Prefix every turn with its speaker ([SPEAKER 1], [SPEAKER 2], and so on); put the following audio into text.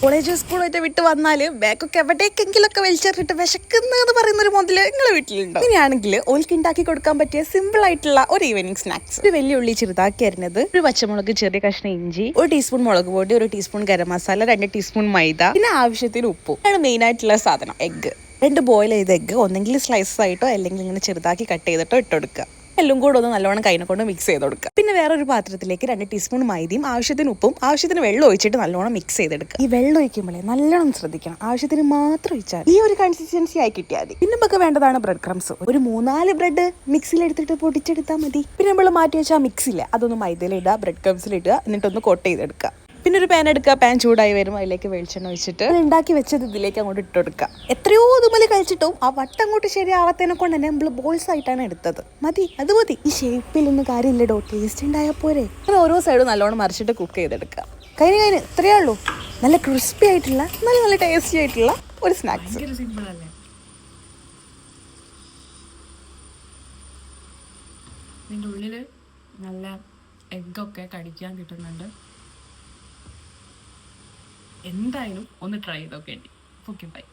[SPEAKER 1] College സ്കൂളായിട്ട് വിട്ട് വന്നാല് ബാഗൊക്കെ എവിടേക്കെങ്കിലൊക്കെ വലിച്ചെറിഞ്ഞിട്ട് വിശക്കുന്ന പറയുന്ന ഒരു മുതല് നിങ്ങളെ വീട്ടിലുണ്ടോ? ഇങ്ങനെയാണെങ്കിൽ ഓൾക്ക് ഉണ്ടാക്കി കൊടുക്കാൻ പറ്റിയ സിമ്പിൾ ആയിട്ടുള്ള ഒരു ഈവനിങ് സ്നാക്സ്. ഒരു വലിയ ഉള്ളി ചെറുതാക്കി അരിഞ്ഞത്, ഒരു പച്ചമുളക്, ചെറിയ കഷ്ണം ഇഞ്ചി, ഒരു ടീസ്പൂൺ മുളക് പൊടി, ഒരു ടീസ്പൂൺ ഗരം മസാല, 2 ടീസ്പൂൺ മൈദ, പിന്നെ ആവശ്യത്തിന് ഉപ്പും. അതാണ് മെയിൻ ആയിട്ടുള്ള സാധനം. എഗ്ഗ് 2 ബോയിൽ ചെയ്ത എഗ്ഗ് ഒന്നെങ്കിൽ സ്ലൈസ് ആയിട്ടോ അല്ലെങ്കിൽ ഇങ്ങനെ ചെറുതാക്കി കട്ട് ചെയ്തിട്ടോ ഇട്ടെടുക്കുക. എല്ലാം കൂടെ ഒന്ന് നല്ലോണം കൈനെ കൊണ്ട് മിക്സ് ചെയ്ത് കൊടുക്കുക. പിന്നെ വേറൊരു പാത്രത്തിലേക്ക് 2 ടീസ്പൂൺ മൈദയും ആവശ്യത്തിന് ഉപ്പും ആവശ്യത്തിന് വെള്ളം ഒഴിച്ചിട്ട് നല്ലോണം മിക്സ് ചെയ്തെടുക്കുക. ഈ വെള്ളം ഒഴിക്കുമ്പോഴേ നല്ലോണം ശ്രദ്ധിക്കണം, ആവശ്യത്തിന് മാത്രം ഒഴിച്ചാൽ ഈ ഒരു കൺസിസ്റ്റൻസി ആയി കിട്ടിയാൽ മതി. പിന്നെ നമുക്ക് വേണ്ടതാണ് ബ്രെഡ് ക്രംസ്. ഒരു 3-4 ബ്രെഡ് മിക്സിയിൽ എടുത്തിട്ട് പൊടിച്ചെടുത്താൽ മതി. പിന്നെ നമ്മൾ മാറ്റി വെച്ചാൽ മിക്സില്ല അതൊന്ന് മൈദയിലിടുക, ബ്രെഡ് ക്രംസിലിടുക, എന്നിട്ടൊന്ന് കോട്ട് ചെയ്തെടുക്കുക. പിന്നെ ഒരു പാൻ എടുക്കുക, പാൻ ചൂടായി വരും, അതിലേക്ക് വെളിച്ചെണ്ണ ഒഴിച്ചിട്ട് ഉണ്ടാക്കി വെച്ചത് ഇതിലേക്ക് അങ്ങോട്ട് ഇട്ട് കൊടുക്കുക. എത്രയോ തുമ്മല് കഴിച്ചിട്ടും ആ വട്ടം അങ്ങോട്ട് ശരിയാവാത്തതിനെ കൊണ്ട് തന്നെ നമ്മൾ ബോൾസ് ആയിട്ടാണ് എടുത്തത്. മതി, അത് മതി. ഈ ഷേപ്പിലൊന്നും കാര്യമില്ലടോ, ടേസ്റ്റ് ഉണ്ടായാൽ പോരെ. അങ്ങനെ ഓരോ സൈഡും നല്ലോണം മറിച്ചിട്ട് കുക്ക് ചെയ്തെടുക്കുക. കഴിഞ്ഞ് ഇത്രയേ ഉള്ളൂ. നല്ല ക്രിസ്പി ആയിട്ടുള്ള നല്ല ടേസ്റ്റി ആയിട്ടുള്ള ഒരു സ്നാക്സ്.
[SPEAKER 2] ഇതിൻ്റെ ഉള്ളിൽ നല്ല എഗ്ഗൊക്കെ കടിക്കാൻ കിട്ടുന്നുണ്ട്. എന്തായാലും ഒന്ന് ട്രൈ ചെയ്ത് നോക്കേണ്ടി. Okay, by.